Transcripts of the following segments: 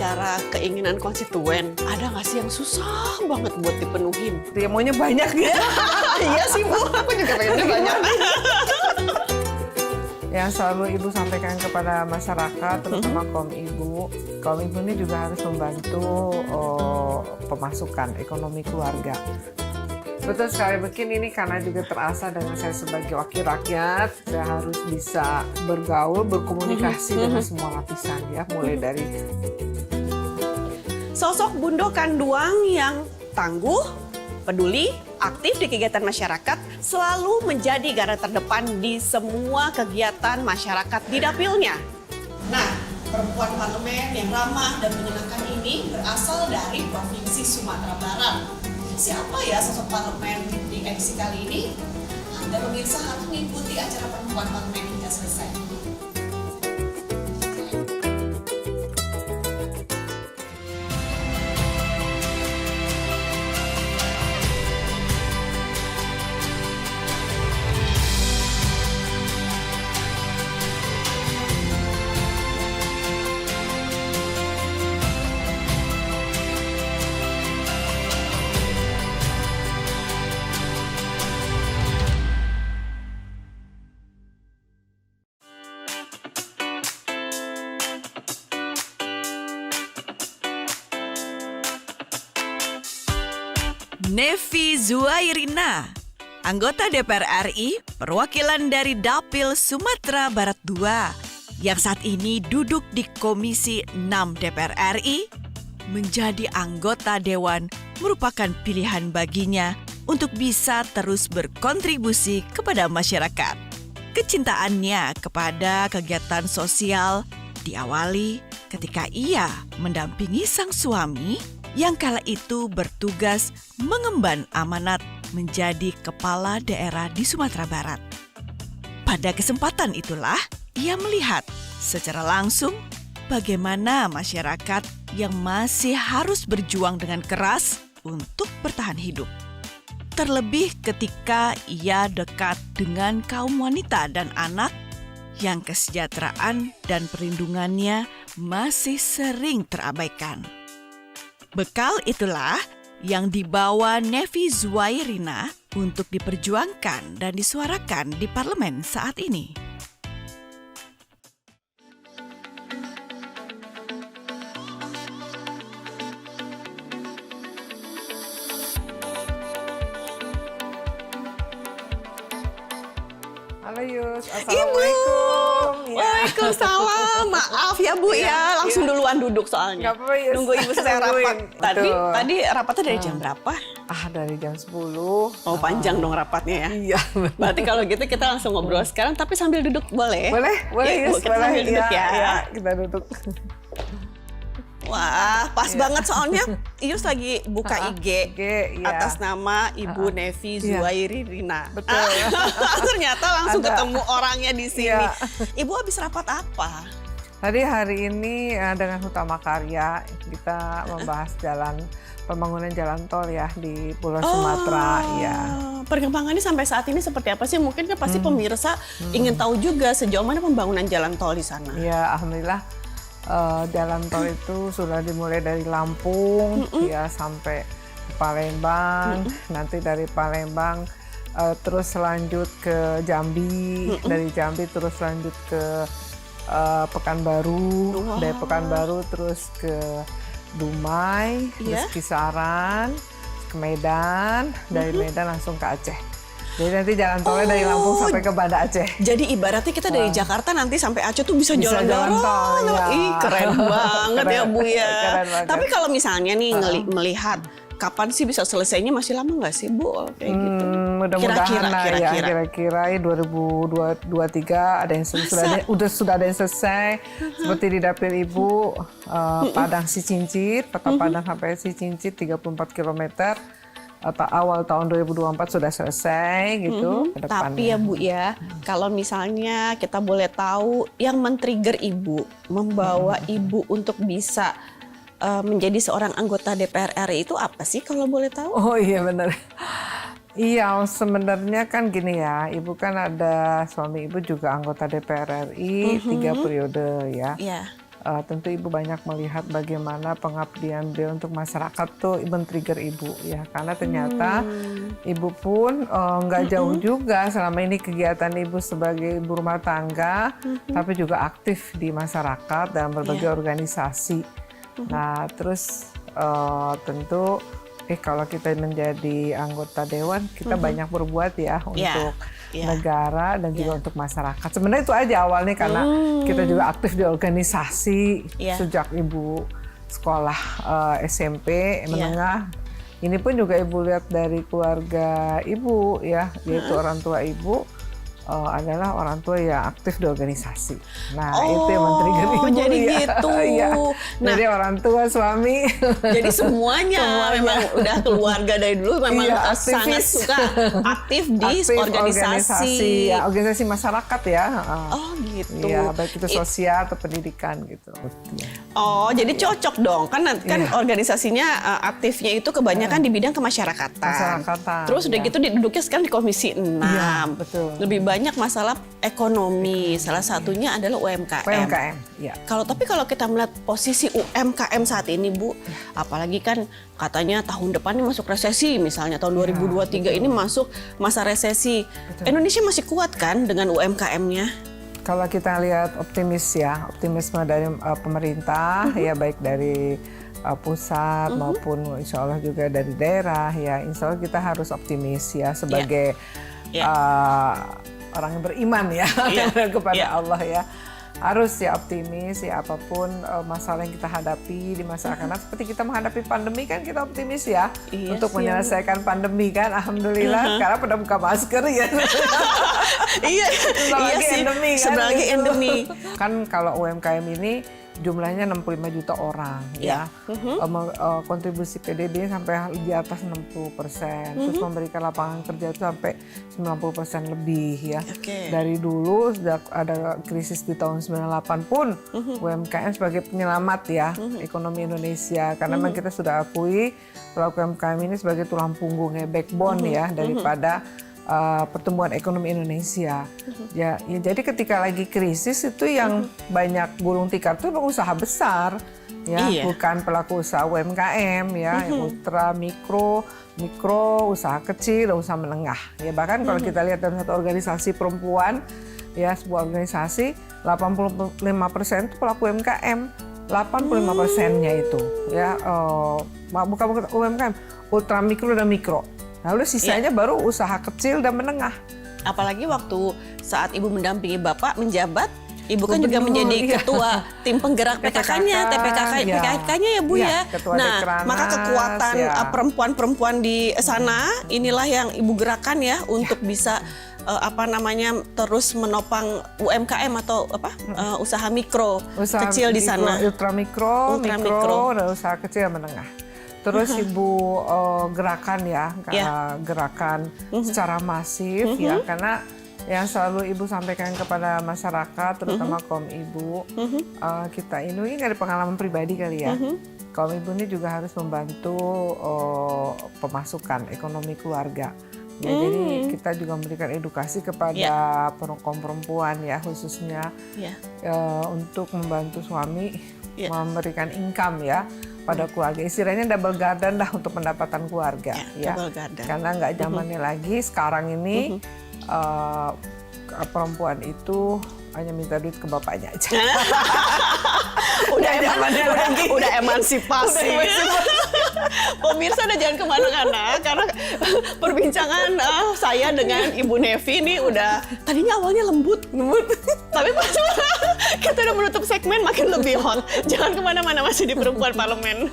bicara keinginan konstituen, ada nggak sih yang susah banget buat dipenuhin? Dia maunya banyak ya. Iya sih Bu, aku juga pengennya banyak. Yang selalu Ibu sampaikan kepada masyarakat, terutama kaum ibu ini juga harus membantu pemasukan ekonomi keluarga. Betul sekali, mungkin ini karena juga terasa dengan saya sebagai wakil rakyat, saya harus bisa bergaul, berkomunikasi dengan semua lapisan ya, mulai dari Sosok Bundo Kanduang yang tangguh, peduli, aktif di kegiatan masyarakat, selalu menjadi garda terdepan di semua kegiatan masyarakat di dapilnya. Nah, perempuan parlemen yang ramah dan menyenangkan ini berasal dari Provinsi Sumatera Barat. Siapa ya sosok parlemen di edisi kali ini? Anda pemirsa harus mengikuti acara perempuan parlemen hingga selesai. Nevi Zuairina, anggota DPR RI perwakilan dari Dapil Sumatera Barat II yang saat ini duduk di Komisi 6 DPR RI, menjadi anggota Dewan merupakan pilihan baginya untuk bisa terus berkontribusi kepada masyarakat. Kecintaannya kepada kegiatan sosial diawali ketika ia mendampingi sang suami yang kala itu bertugas mengemban amanat menjadi kepala daerah di Sumatera Barat. Pada kesempatan itulah, ia melihat secara langsung bagaimana masyarakat yang masih harus berjuang dengan keras untuk bertahan hidup. Terlebih ketika ia dekat dengan kaum wanita dan anak yang kesejahteraan dan perlindungannya masih sering terabaikan. Bekal itulah yang dibawa Nevi Zuairina untuk diperjuangkan dan disuarakan di parlemen saat ini. Halo Yus, Assalamualaikum. Ibu, waalaikumsalam. Maaf ya Bu ya, langsung duluan duduk soalnya. Nggak apa-apa, Yus. Nunggu Ibu selesai rapat. Nungguin, betul. Tadi rapatnya dari jam berapa? Dari jam 10. Oh panjang dong rapatnya ya. Iya. Berarti kalau gitu kita langsung ngobrol sekarang, tapi sambil duduk boleh? Boleh Ya, Bu, Yus, kita boleh. sambil duduk ya. Iya, kita duduk. Wah, pas banget soalnya Ius lagi buka IG iya. atas nama Ibu Nevi Zuairina. Betul. Ternyata langsung Ada. ketemu orangnya di sini. Iya. Ibu habis rapat apa? Tadi hari ini dengan Hutama Karya kita membahas pembangunan jalan tol ya di Pulau Sumatera. Ya. Perkembangannya sampai saat ini seperti apa sih? Mungkin kan pasti pemirsa ingin tahu juga sejauh mana pembangunan jalan tol di sana. Ya, alhamdulillah jalan tol itu sudah dimulai dari Lampung ya sampai Palembang. Nanti dari Palembang terus lanjut ke Jambi, dari Jambi terus lanjut ke Pekanbaru, dari Pekanbaru terus ke Dumai, terus Kisaran, ke Medan, dari Medan langsung ke Aceh. Jadi nanti jalan tolnya dari Lampung sampai ke Banda Aceh. Jadi ibaratnya kita dari Jakarta nanti sampai Aceh tuh bisa jalan tol. Ya. Ih, keren banget ya Bu ya. Keren banget. Tapi kalau misalnya nih melihat kapan sih bisa selesainya, masih lama nggak sih Bu kayak gitu? Mudah-mudahan kira-kira 2023 ada yang sudah ada yang selesai. Seperti di dapil Ibu Padang Sicincit, Kota Padang sampai Sicincit 34 km. Awal tahun 2024 sudah selesai gitu. Tapi ya Bu ya, kalau misalnya kita boleh tahu yang men-trigger Ibu, membawa Ibu untuk bisa menjadi seorang anggota DPR RI itu apa sih kalau boleh tahu? Oh iya benar. Iya, sebenarnya kan gini ya, Ibu kan ada suami Ibu juga anggota DPR RI 3 periode ya. Iya. tentu Ibu banyak melihat bagaimana pengabdian beliau untuk masyarakat tuh men-trigger Ibu ya, karena ternyata Ibu pun nggak jauh juga selama ini kegiatan Ibu sebagai ibu rumah tangga, tapi juga aktif di masyarakat dalam berbagai organisasi. Nah terus tentu kalau kita menjadi anggota dewan, kita banyak berbuat ya untuk negara dan juga untuk masyarakat. Sebenarnya itu aja awalnya karena kita juga aktif di organisasi sejak Ibu sekolah SMP menengah. Ini pun juga Ibu lihat dari keluarga Ibu ya, yaitu orang tua Ibu adalah orang tua yang aktif di organisasi. Nah itu yang men-trigger Ibu. Jadi ya. gitu. Ya. Nah, jadi orang tua, suami. Jadi semuanya memang udah keluarga dari dulu memang sangat suka aktif di organisasi. Ya, organisasi masyarakat ya. Oh gitu. Ya, baik itu sosial atau pendidikan gitu. Oh, jadi cocok dong. Kan organisasinya aktifnya itu kebanyakan di bidang kemasyarakatan. Terus udah gitu duduknya sekarang di Komisi 6. Ya, betul. Lebih banyak masalah ekonomi. Salah satunya adalah UMKM. Ya. Tapi kalau kita melihat posisi UMKM saat ini, Bu, apalagi kan katanya tahun depan ini masuk resesi, misalnya tahun 2023 ini masuk masa resesi. Betul. Indonesia masih kuat kan dengan UMKM-nya? Kalau kita lihat optimisme dari pemerintah ya, baik dari pusat maupun insya Allah juga dari daerah ya, insya Allah kita harus optimis ya sebagai orang yang beriman ya kepada Allah ya. Harus ya optimis ya, apapun masalah yang kita hadapi di masyarakat. Seperti kita menghadapi pandemi kan kita optimis ya untuk menyelesaikan pandemi kan. Alhamdulillah sekarang pada buka masker ya. Iya sih. Endemi kan. Sebagai endemi. Kan kalau UMKM ini jumlahnya 65 juta orang ya. Kontribusi PDB sampai di atas 60%. Terus memberikan lapangan kerja itu sampai 90% lebih ya. Dari dulu sejak ada krisis di tahun 98 pun UMKM sebagai penyelamat ya ekonomi Indonesia, karena memang kita sudah akui pelaku UMKM ini sebagai tulang punggungnya, backbone ya daripada pertumbuhan ekonomi Indonesia. Ya, jadi ketika lagi krisis itu yang banyak gulung tikar itu usaha besar ya, bukan pelaku usaha UMKM ya, ultra mikro, usaha kecil, dan usaha menengah. Ya bahkan kalau kita lihat dalam satu organisasi perempuan ya, sebuah organisasi 85% itu pelaku UMKM, 85%-nya itu ya bukan UMKM, ultra mikro dan mikro. Lalu sisanya baru usaha kecil dan menengah. Apalagi waktu saat Ibu mendampingi Bapak menjabat, Ibu kan juga menjadi ketua tim penggerak PKK-nya, TPKK-nya ya Bu ya. Nah, maka kekuatan perempuan-perempuan di sana inilah yang Ibu gerakan ya untuk bisa terus menopang UMKM atau usaha mikro, kecil di sana. Ultra mikro, dan usaha kecil dan menengah. Terus Ibu gerakan gerakan secara masif ya, karena yang selalu Ibu sampaikan kepada masyarakat, terutama kaum ibu, kita ini dari pengalaman pribadi kali ya, kaum ibu ini juga harus membantu pemasukan ekonomi keluarga. Ya, jadi kita juga memberikan edukasi kepada kaum perempuan ya, khususnya untuk membantu suami memberikan income ya pada keluarga, istilahnya double garden dah untuk pendapatan keluarga ya. Karena nggak zamannya lagi sekarang ini perempuan itu hanya minta duit ke bapaknya aja. udah emansipasi. Pemirsa udah jangan kemana-mana karena perbincangan saya dengan Ibu Nevi ini udah tadinya awalnya lembut, tapi pas kita udah menutup segmen makin lebih hot. Jangan kemana-mana, masih di Perempuan Parlemen.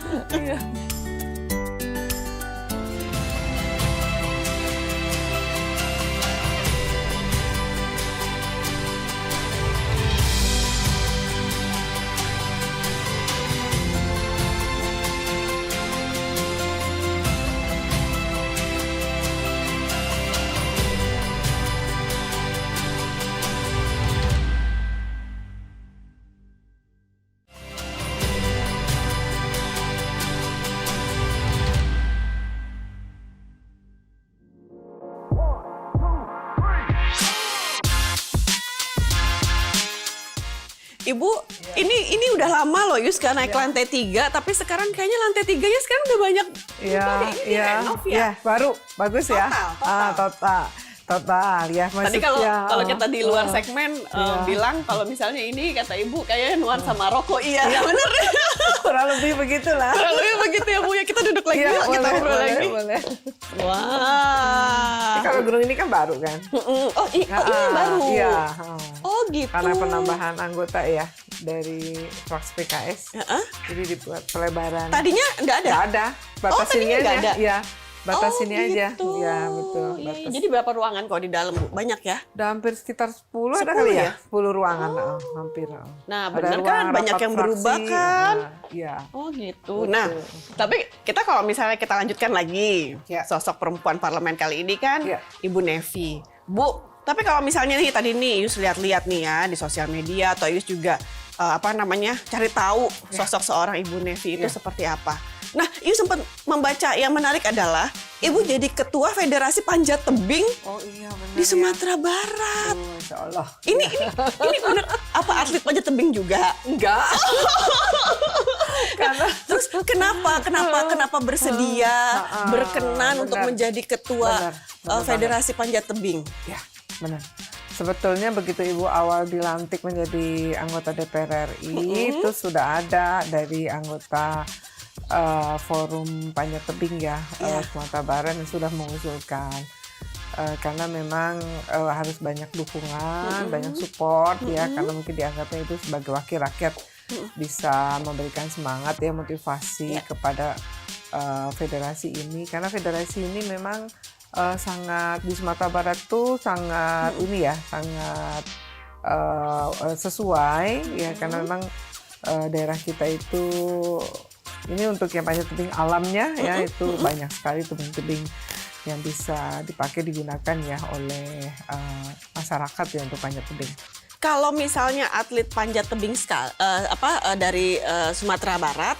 Ibu, ini udah lama loh Yus gak naik lantai 3, tapi sekarang kayaknya lantai 3-nya sekarang udah banyak. Iya, Ini renov ya. iya, baru, bagus ya. Total. Total ya. Tadi kalau kita di luar segmen bilang kalau misalnya ini kata Ibu kayaknya nuansa Maroko. Iya, bener. kurang lebih begitulah. Kurang lebih begitu ya Bu ya. Kita duduk lagi, Iya, kita ngobrol lagi. boleh. Wah. Kalau gedung ini kan baru kan? Oh, ini yang baru. Iya. Oh gitu. Karena penambahan anggota ya dari fraksi PKS. Jadi dibuat pelebaran. Tadinya nggak ada? Nggak ada. Batas tadinya ini nggak aja. ada? Iya. Batas Oh, ini aja. gitu. Iya, betul. Iya, Batas. jadi berapa ruangan kalau di dalam Bu? Banyak ya? Udah hampir sekitar 10 ada 10 kali ya? ya? 10 ruangan, hampir. Nah, Ada bener ruang kan? Banyak rapat yang berubah fraksi, kan? Iya. Oh gitu. Nah, tapi kita kalau misalnya kita lanjutkan lagi Ya. sosok perempuan parlemen kali ini kan Ya. Ibu Nevi. Bu, tapi kalau misalnya nih tadi nih Yus lihat-lihat nih ya di sosial media atau Yus juga cari tahu sosok seorang Ibu Nevi itu seperti apa. Nah, Yus sempat membaca yang menarik adalah Ibu jadi ketua Federasi Panjat Tebing Oh iya benar. di Sumatera Barat. Oh, Insya Allah. Ini benar apa atlet panjat tebing juga? Enggak. Terus kenapa bersedia berkenan untuk benar. menjadi ketua Benar Federasi Panjat Tebing? Ya, benar. Sebetulnya begitu Ibu awal dilantik menjadi anggota DPR RI, itu sudah ada dari anggota Forum Panjat Tebing ya, Sumatera Barat yang sudah mengusulkan. Karena memang harus banyak dukungan, banyak support ya, karena mungkin dianggapnya itu sebagai wakil rakyat bisa memberikan semangat ya, motivasi kepada federasi ini. Karena federasi ini memang sangat di Sumatera Barat tuh sangat ini ya, sangat sesuai ya, karena memang daerah kita itu ini untuk yang panjat tebing alamnya ya, itu banyak sekali tebing-tebing yang bisa dipakai digunakan ya oleh masyarakat ya untuk panjat tebing. Kalau misalnya atlet panjat tebing dari Sumatera Barat,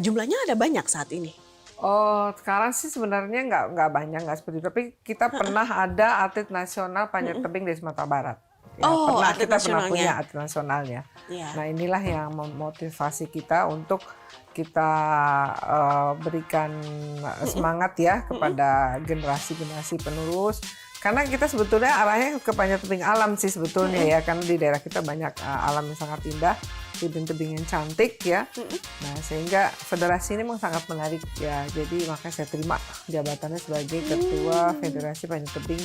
jumlahnya ada banyak saat ini. Oh, sekarang sih sebenarnya nggak banyak, nggak seperti itu. Tapi kita pernah ada atlet nasional panjat tebing di Sumatera Barat. Ya, kita pernah punya atlet nasionalnya. Ya. Nah, inilah yang memotivasi kita untuk kita berikan semangat ya kepada generasi-generasi penerus. Karena kita sebetulnya arahnya ke panjat tebing alam sih sebetulnya ya, karena di daerah kita banyak alam yang sangat indah, tebing-tebing yang cantik ya. Nah, sehingga federasi ini memang sangat menarik ya. Jadi makanya saya terima jabatannya sebagai ketua Federasi Panjat Tebing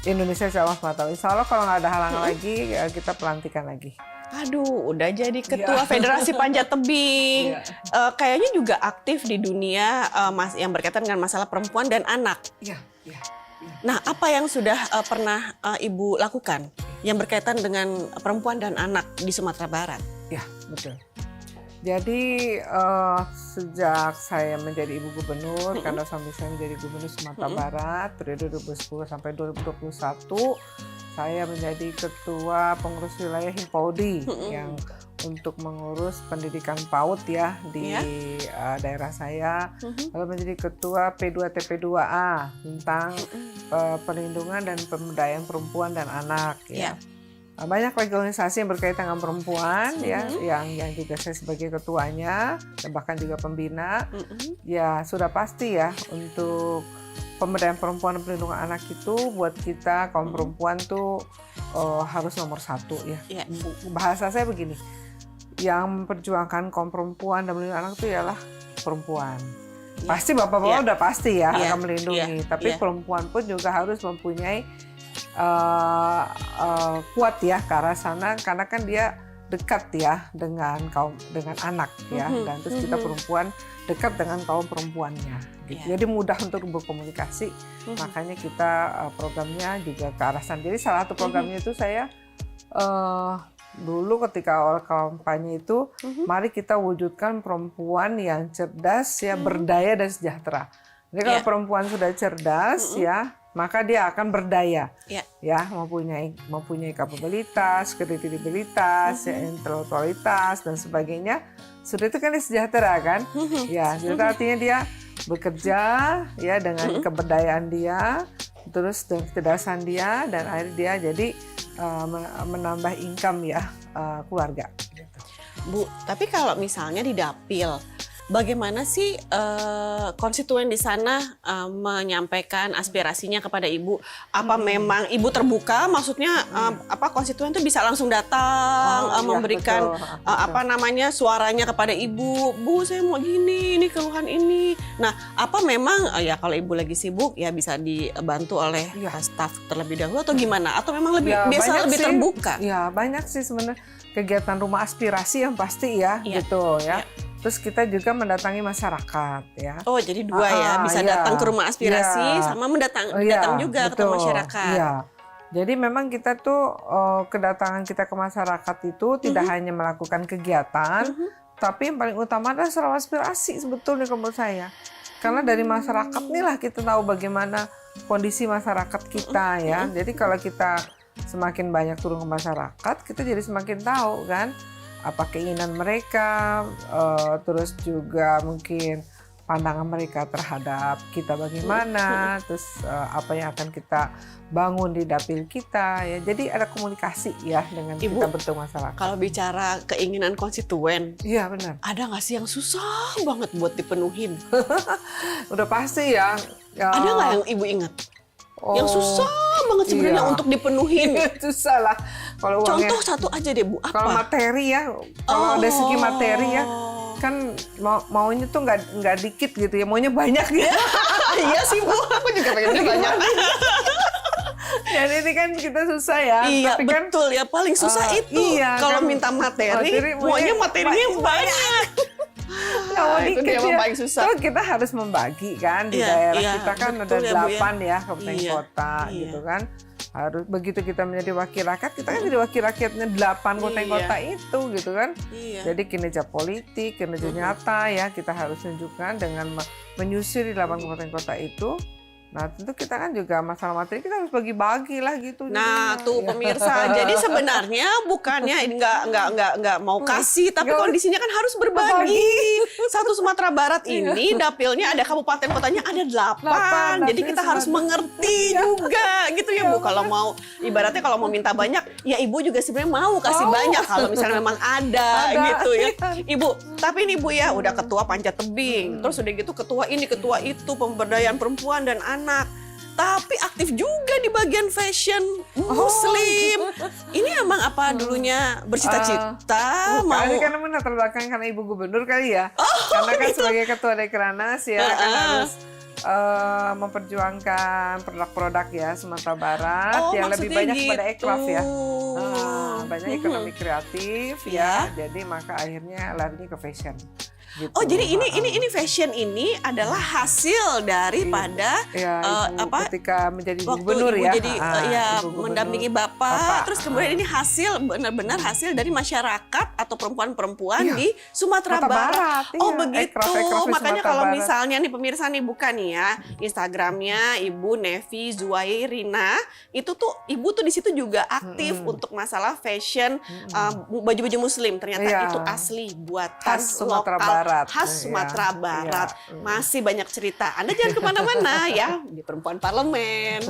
Indonesia selama 4 tahun. Insya Allah kalau nggak ada halangan lagi, kita pelantikan lagi. Aduh, udah jadi ketua Federasi Panjat Tebing. Kayaknya juga aktif di dunia yang berkaitan dengan masalah perempuan dan anak. Iya. Nah, apa yang sudah pernah Ibu lakukan yang berkaitan dengan perempuan dan anak di Sumatera Barat? Ya, betul. Jadi sejak saya menjadi ibu gubernur, karena suami saya menjadi gubernur Sumatera Barat periode 2010 sampai 2021, saya menjadi ketua pengurus wilayah Himpoldi yang untuk mengurus pendidikan PAUD ya di daerah saya. Lalu menjadi ketua P2TP2A tentang perlindungan dan pemberdayaan perempuan dan anak ya. Banyak lagi organisasi yang berkaitan dengan perempuan ya, yang juga saya sebagai ketuanya dan bahkan juga pembina. Ya sudah pasti ya, untuk pemberdayaan perempuan dan perlindungan anak itu buat kita kaum perempuan tuh harus nomor 1 ya. Bahasa saya begini, yang memperjuangkan kaum perempuan dan melindungi anak itu ialah perempuan. Pasti bapak-bapak udah pasti ya akan melindungi, tapi perempuan pun juga harus mempunyai kuat ya ke arah sana, karena kan dia dekat ya dengan anak ya, dan terus kita perempuan dekat dengan kaum perempuannya gitu. Jadi mudah untuk berkomunikasi, makanya kita programnya juga ke arah sana. Jadi salah satu programnya itu saya dulu ketika awal kampanye itu, mari kita wujudkan perempuan yang cerdas ya, berdaya dan sejahtera. Jadi kalau perempuan sudah cerdas ya, maka dia akan berdaya, ya mempunyai kapabilitas, kredibilitas, intelektualitas dan sebagainya. Sudah itu kan dia sejahtera kan, ya sejahtera artinya dia bekerja ya dengan keberdayaan dia, terus dengan kecerdasan dia, dan akhirnya dia jadi menambah income ya keluarga. Gitu. Bu, tapi kalau misalnya di dapil, bagaimana sih konstituen di sana menyampaikan aspirasinya kepada Ibu? Apa memang Ibu terbuka? Maksudnya konstituen itu bisa langsung datang iya, memberikan betul. suaranya kepada Ibu. Bu, saya mau gini, ini keluhan ini. Nah, apa memang ya kalau Ibu lagi sibuk ya bisa dibantu oleh staf terlebih dahulu atau gimana? Atau memang lebih biasa lebih terbuka? Ya, banyak sih sebenarnya kegiatan rumah aspirasi yang pasti ya, gitu ya. Terus kita juga mendatangi masyarakat ya. Oh, jadi dua ya, bisa datang ke rumah aspirasi sama datang juga ke masyarakat. Iya. Jadi memang kita tuh kedatangan kita ke masyarakat itu tidak hanya melakukan kegiatan, tapi yang paling utama adalah selalu aspirasi sebetulnya menurut saya. Karena dari masyarakat inilah kita tahu bagaimana kondisi masyarakat kita ya. Jadi kalau kita semakin banyak turun ke masyarakat, kita jadi semakin tahu kan apa keinginan mereka, terus juga mungkin pandangan mereka terhadap kita bagaimana, terus apa yang akan kita bangun di dapil kita ya. Jadi ada komunikasi ya dengan Ibu, kita bertemu masyarakat. Kalau bicara keinginan konstituen, iya benar. ada nggak sih yang susah banget buat dipenuhin? Udah pasti ya. Ada nggak yang Ibu ingat? Yang susah banget sebenarnya untuk dipenuhin. Susah lah. Kalau Contoh satu aja deh Bu, apa? Kalau materi ya, kalau dari segi materi ya, kan maunya tuh nggak dikit gitu ya, maunya banyak ya. Iya sih Bu, aku juga pengennya banyak. Dan ini kan kita susah ya. Iya, tapi kan, betul ya, paling susah itu. Iya, kalau kan, minta materi maunya materinya banyak. Itu dia yang paling susah. Terus kita harus membagi kan di daerah kita kan ada 8 ya kabupaten kota gitu kan. Harus begitu kita menjadi wakil rakyat, kita kan jadi wakil rakyatnya 8 kabupaten kota itu gitu kan. Jadi kinerja politik, kinerja nyata ya kita harus tunjukkan dengan menyusuri 8 kabupaten kota itu. Nah tentu kita kan juga masalah materi kita harus bagi-bagi lah gitu. Nah tuh pemirsa, jadi sebenarnya bukannya nggak mau kasih, tapi kondisinya kan harus berbagi. Satu Sumatera Barat ini dapilnya ada kabupaten kotanya ada 8, jadi kita harus mengerti juga gitu ya Bu. Kalau mau ibaratnya kalau mau minta banyak, ya Ibu juga sebenarnya mau kasih banyak kalau misalnya memang ada gitu ya. Ibu, tapi ini Bu ya udah ketua panjat tebing, terus udah gitu ketua ini ketua itu pemberdayaan perempuan dan anak. Tapi aktif juga di bagian fashion Muslim. Ini emang apa dulunya bercita-cita mau? Ini kan latar belakang karena Ibu Gubernur kali ya. Karena kan sebagai ketua Dekranasda ya kan harus memperjuangkan produk-produk ya Sumatera Barat yang lebih banyak pada ekraf ya. Banyak ekonomi kreatif ya. Jadi maka akhirnya larinya ke fashion. Gitu. Oh jadi ini fashion ini adalah hasil daripada ketika menjadi waktu gubernur Ibu ya, jadi mendampingi Bapak, terus kemudian ini hasil benar-benar hasil dari masyarakat atau perempuan-perempuan di Sumatera Barat. Oh begitu, makanya kalau misalnya nih pemirsa nih buka nih ya Instagramnya Ibu Nevi Zuairina, itu tuh Ibu tuh di situ juga aktif untuk masalah fashion baju-baju Muslim. Ternyata itu asli buatan Sumatera lokal. Barat. Khas Sumatera Barat. Masih banyak cerita. Anda jangan kemana-mana ya di Perempuan Parlemen.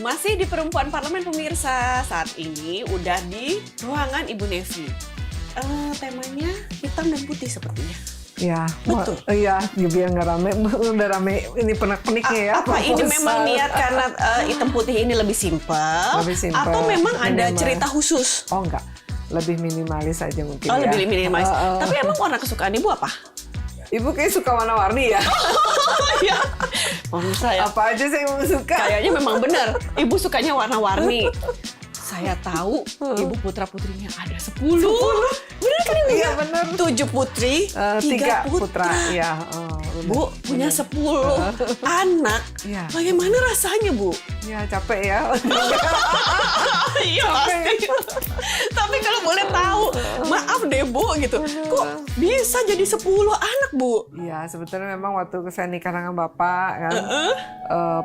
Masih di Perempuan Parlemen pemirsa, saat ini udah di ruangan Ibu Nevi. Temanya hitam dan putih sepertinya. Ya, betul. Iya, biar nggak rame, udah rame ini penik-peniknya ya. Apa ini memang niat karena hitam putih ini lebih simpel, atau memang ada cerita khusus? Oh enggak, lebih minimalis aja mungkin. Oh lebih minimalis. Tapi emang warna kesukaan Ibu apa? Ibu kayak suka warna-warni ya. Iya. Saya apa aja sih yang suka? Kayaknya memang benar. Ibu sukanya warna-warni. Saya tahu Ibu putra-putrinya ada 10. Benar kan Ibu? Iya benar. 7 putri, 3 putra. Ya, Bu punya 10 anak. Ya. Bagaimana rasanya Bu? Ya capek ya. Iya pasti. Tapi kalau boleh tahu, maaf deh Bu gitu. Kok bisa jadi 10 anak Bu? Iya, sebetulnya memang waktu saya nikah dengan Bapak kan,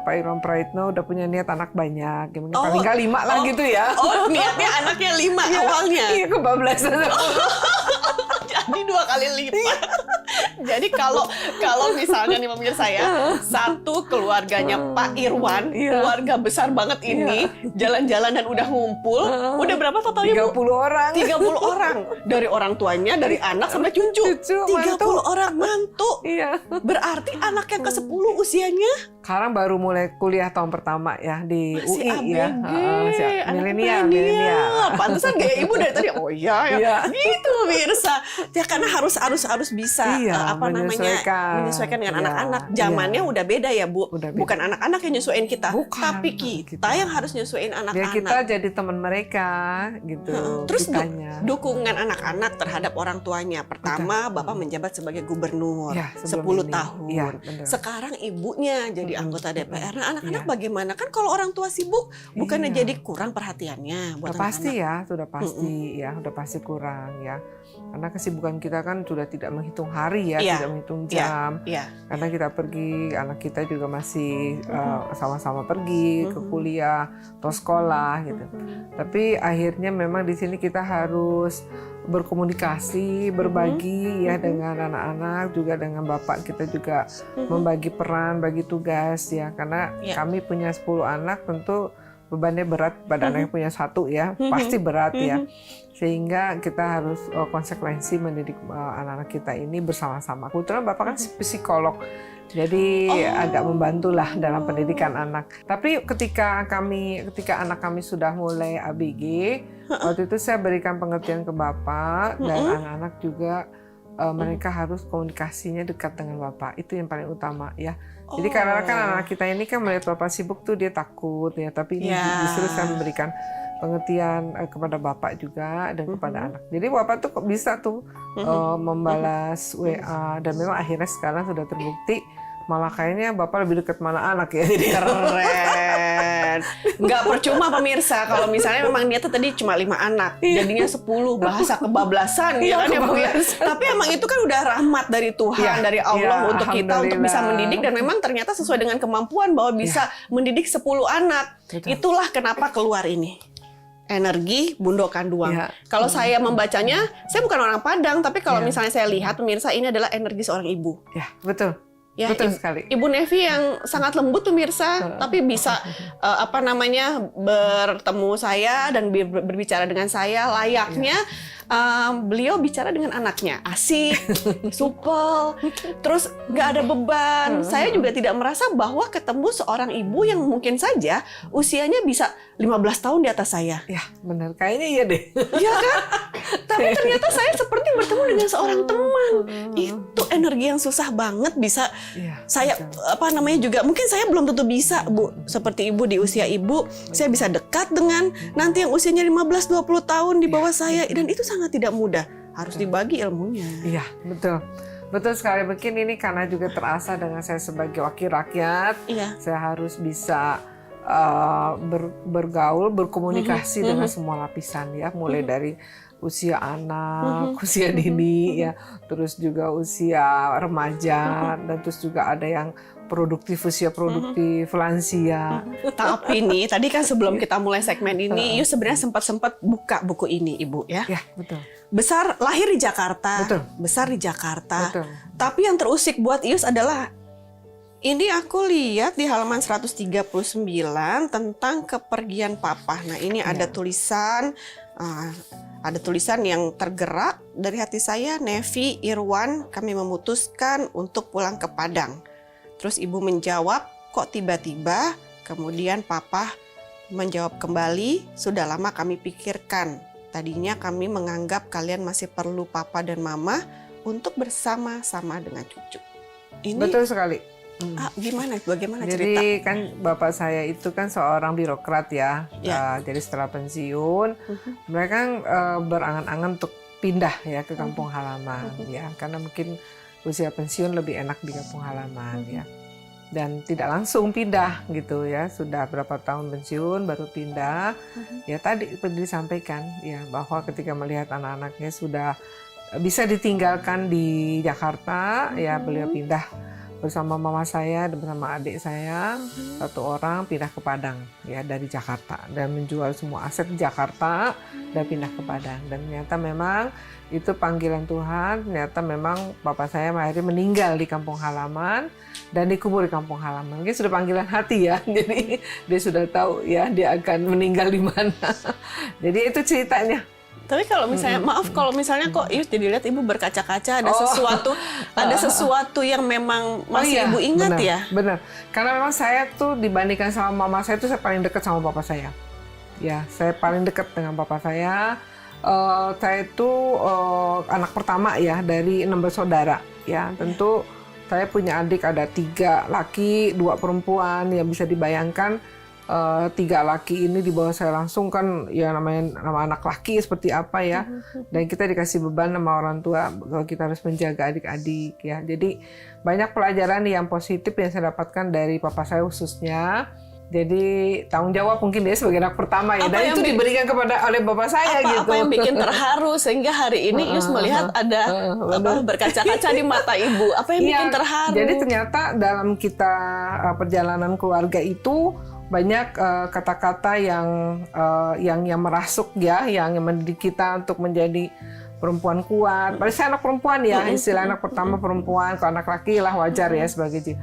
Pak Irwan Praitno udah punya niat anak banyak, ya, mungkin paling nggak 5 lah gitu ya. Oh, niatnya anaknya 5 awalnya. Iya, kebablasan. Jadi 2 kali lipat. Jadi kalau misalnya nih pemirsa ya, satu keluarganya Pak Irwan, keluarga besar banget ini, jalan-jalan dan udah ngumpul, udah berapa totalnya 30 Bu? orang. 30 orang. Dari orang tuanya, dari anak sampai cucu. 30 mantu. orang mantu. Iya. Berarti anak yang ke-10 usianya Sekarang baru mulai kuliah tahun pertama ya di masih UI ABG, ya. Masih anak milenial. Pantesan gaya ibu dari tadi. Oh iya ya. Iya. Gitu pemirsa. Ya karena harus bisa menyesuaikan dengan Iya, anak-anak. Zamannya iya. udah beda ya Bu. Udah beda. Bukan anak-anak yang nyesuaiin kita, Bukan, tapi kita yang harus nyesuaiin Biar anak-anak. kita jadi teman mereka gitu. Terus kitanya. dukungan anak-anak terhadap orang tuanya. Pertama, Bapak menjabat sebagai gubernur Ya, 10 sebelum ini. tahun. Iya, benar. Sekarang ibunya jadi anggota DPR. Nah, anak-anak Iya. bagaimana? Kan kalau orang tua sibuk, bukannya Iya. jadi kurang perhatiannya buat Udah pasti anak-anak. ya, sudah pasti ya, udah pasti kurang ya. Karena kesibukan kita kan sudah tidak menghitung hari ya, Iya. tidak menghitung jam. Iya. Karena kita pergi, anak kita juga masih sama-sama pergi ke kuliah atau sekolah gitu. Tapi akhirnya memang di sini kita harus berkomunikasi, berbagi ya dengan anak-anak, juga dengan bapak kita juga membagi peran, bagi tugas ya. Karena kami punya 10 anak, tentu bebannya berat pada anak yang punya 1 ya, pasti berat ya. Sehingga kita harus konsekuensi mendidik anak-anak kita ini bersama-sama. Kebetulan bapak kan psikolog, jadi agak membantulah dalam pendidikan anak. Tapi ketika anak kami sudah mulai ABG, waktu itu saya berikan pengertian ke bapak dan anak-anak juga mereka harus komunikasinya dekat dengan bapak. Itu yang paling utama ya. Jadi karena kan anak kita ini kan melihat bapak sibuk tuh dia takut ya. Tapi ini justru saya memberikan pengertian kepada bapak juga dan kepada anak. Jadi bapak tuh kok bisa tuh membalas WA, dan memang akhirnya sekarang sudah terbukti malah kayaknya bapak lebih dekat mana anak ya. Jadi Keren. Nggak percuma pemirsa kalau misalnya memang niatnya tadi cuma 5 anak, jadinya 10, bahasa kebablasan ya kan ya Bu ya. Tapi emang itu kan udah rahmat dari Tuhan, dari Allah untuk kita untuk bisa mendidik, dan memang ternyata sesuai dengan kemampuan bahwa bisa mendidik 10 anak. Betul. Itulah kenapa keluar ini. Energi Bundokan Duang. Ya. Kalau saya membacanya, saya bukan orang Padang, tapi kalau misalnya saya lihat pemirsa, ini adalah energi seorang ibu. ya betul. Ya, Betul sekali. Ibu Nevi yang sangat lembut pemirsa, tapi bisa bertemu saya dan berbicara dengan saya layaknya beliau bicara dengan anaknya, asik, supel, terus nggak ada beban. Saya juga tidak merasa bahwa ketemu seorang ibu yang mungkin saja usianya bisa 15 tahun di atas saya. Ya benar, kayaknya iya deh. Iya kan? Tapi ternyata saya seperti bertemu dengan seorang teman. Itu energi yang susah banget bisa saya juga mungkin saya belum tentu bisa Bu, seperti ibu di usia ibu, saya bisa dekat dengan nanti yang usianya 15-20 tahun di bawah saya, dan itu sangat tidak mudah. Harus dibagi ilmunya. Iya, betul. Betul sekali. Mungkin ini karena juga terasa dengan saya sebagai wakil rakyat, saya harus bisa bergaul, berkomunikasi dengan semua lapisan ya, mulai dari usia anak, usia dini ya, terus juga usia remaja, dan terus juga ada yang produktif, usia produktif, lansia. Tapi nih, tadi kan sebelum kita mulai segmen ini, Ius sebenarnya sempat buka buku ini, Ibu ya. Ya, betul. Lahir di Jakarta, Betul. besar di Jakarta. Betul. Tapi yang terusik buat Ius adalah ini aku lihat di halaman 139 tentang kepergian Papa. Nah, ini ada tulisan yang tergerak dari hati saya, Nevi, Irwan, kami memutuskan untuk pulang ke Padang. Terus ibu menjawab, kok tiba-tiba? Kemudian Papa menjawab kembali, sudah lama kami pikirkan. Tadinya kami menganggap kalian masih perlu Papa dan Mama untuk bersama-sama dengan cucu. Ini Betul sekali. bagaimana cerita? Jadi kan bapak saya itu kan seorang birokrat ya. Jadi setelah pensiun, mereka kan berangan-angan untuk pindah ya ke kampung halaman ya, karena mungkin usia pensiun lebih enak di kampung halaman ya. dan tidak langsung pindah gitu ya, sudah berapa tahun pensiun baru pindah. Ya tadi disampaikan ya bahwa ketika melihat anak-anaknya sudah bisa ditinggalkan di Jakarta, ya beliau pindah bersama mama saya dan bersama adik saya, satu orang pindah ke Padang ya dari Jakarta dan menjual semua aset di Jakarta dan pindah ke Padang. Dan ternyata memang itu panggilan Tuhan, ternyata memang bapak saya akhirnya meninggal di kampung halaman dan dikubur di kampung halaman. Mungkin sudah panggilan hati ya, jadi dia sudah tahu ya dia akan meninggal di mana. Jadi itu ceritanya. Tapi kalau misalnya, maaf kalau misalnya kok Ius jadi lihat ibu berkaca-kaca, ada sesuatu yang memang masih ibu ingat benar, ya? Benar, karena memang saya tuh dibandingkan sama mama saya tuh saya paling dekat sama papa saya. Ya, saya paling dekat dengan papa saya. Saya itu anak pertama ya dari 6 bersaudara. Ya, tentu saya punya adik ada 3 laki, 2 perempuan. Ya bisa dibayangkan. 3 laki ini di bawah saya langsung kan ya nama anak laki seperti apa ya, dan kita dikasih beban sama orang tua kalau kita harus menjaga adik-adik ya. Jadi banyak pelajaran yang positif yang saya dapatkan dari papa saya khususnya. Jadi tanggung jawab mungkin dia sebagai anak pertama ya, dan itu diberikan oleh bapak saya gitu. Apa yang bikin terharu sehingga hari ini Ius melihat ada berkaca-kaca di mata ibu? Apa yang bikin terharu? Jadi ternyata dalam kita perjalanan keluarga itu banyak kata-kata yang merasuk ya, yang mendidik kita untuk menjadi perempuan kuat. Padahal saya anak perempuan ya, istilah anak pertama perempuan, kalau anak laki lah wajar ya sebagai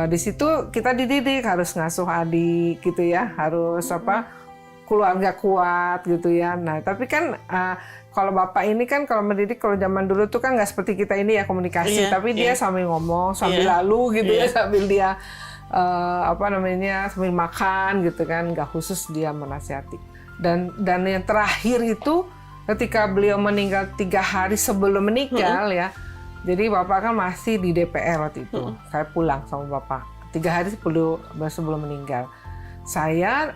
di situ kita dididik harus ngasuh adik gitu ya, harus keluarga kuat gitu ya. Nah tapi kan kalau bapak ini kan kalau mendidik, kalau zaman dulu tuh kan nggak seperti kita ini ya komunikasi, tapi dia sambil ngomong, sambil lalu gitu ya, sambil dia sambil makan gitu kan, nggak khusus dia menasihati. Dan yang terakhir itu ketika beliau meninggal 3 hari sebelum meninggal ya, jadi bapak kan masih di DPR waktu itu. Saya pulang sama bapak 3 hari sebelum meninggal. Saya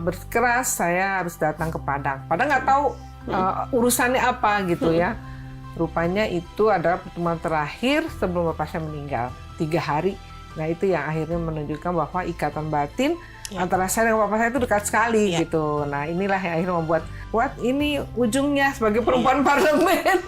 berkeras saya harus datang ke Padang. Padahal nggak tahu urusannya apa gitu ya. Rupanya itu adalah pertemuan terakhir sebelum bapak saya meninggal 3 hari. Nah itu yang akhirnya menunjukkan bahwa ikatan batin antara saya dengan bapak saya itu dekat sekali gitu. Nah inilah yang akhirnya membuat ini ujungnya sebagai perempuan parlemen.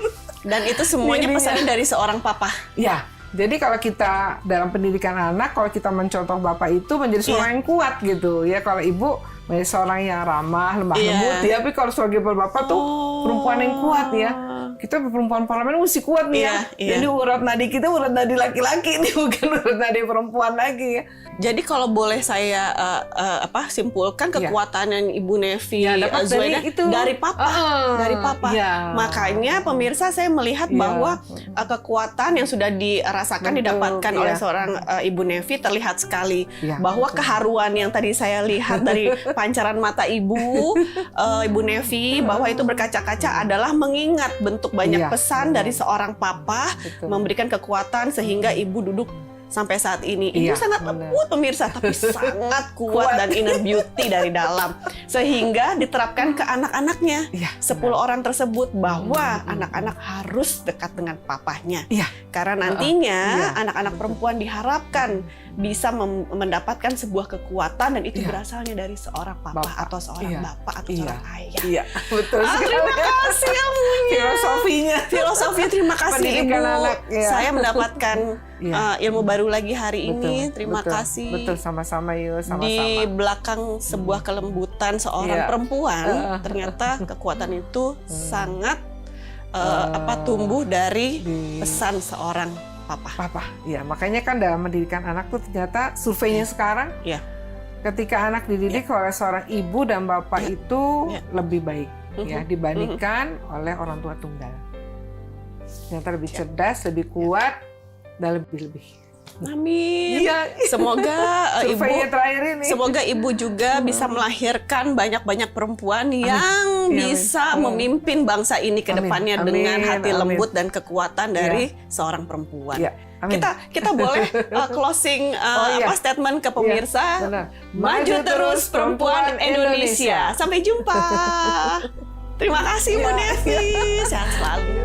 Dan itu semuanya pesannya dari seorang papa. Ya, jadi kalau kita dalam pendidikan anak, kalau kita mencontoh bapak itu menjadi seorang yang kuat gitu ya. Kalau ibu menjadi seorang yang ramah, lemah lembut ya. Tapi kalau sebagai bapak tuh perempuan yang kuat ya. Kita perempuan parlemen mesti kuat nih ya. Jadi urat nadi kita urat nadi laki-laki nih, bukan urat nadi perempuan lagi ya. Jadi kalau boleh saya simpulkan kekuatan yang Ibu Nevi Zuhairina dari papa, dari papa. Makanya pemirsa saya melihat bahwa kekuatan yang sudah dirasakan didapatkan oleh seorang Ibu Nevi terlihat sekali. Bahwa keharuan yang tadi saya lihat dari pancaran mata Ibu Nevi, bahwa itu berkaca-kaca adalah mengingat bentuk banyak pesan dari seorang papa, memberikan kekuatan sehingga ibu duduk sampai saat ini. Itu sangat lembut pemirsa, tapi sangat kuat dan inner beauty dari dalam. Sehingga diterapkan ke anak-anaknya. 10 orang tersebut bahwa anak-anak harus dekat dengan papahnya. Karena nantinya anak-anak perempuan diharapkan bisa mendapatkan sebuah kekuatan, dan itu berasalnya dari seorang papa atau seorang bapak atau seorang ayah. Betul sekali. Terima kasih ilmunya. Filosofinya terima kasih Ibu. Saya mendapatkan ilmu baru lagi hari ini. Terima kasih. Betul, sama-sama yuk, sama-sama. Di belakang sebuah kelembutan seorang perempuan, ternyata kekuatan itu sangat tumbuh dari pesan seorang papa. Ya, makanya kan dalam mendidikan anak tuh ternyata surveinya sekarang, ketika anak dididik oleh seorang ibu dan bapak itu lebih baik ya dibandingkan oleh orang tua tunggal. Ternyata lebih cerdas, lebih kuat, dan lebih. Amin. Semoga semoga ibu juga bisa melahirkan banyak-banyak perempuan yang bisa memimpin bangsa ini ke depannya dengan hati lembut dan kekuatan dari seorang perempuan. Kita boleh closing statement ke pemirsa. Maju terus perempuan Indonesia. Sampai jumpa. Terima kasih Bu Nevi. Sehat selalu.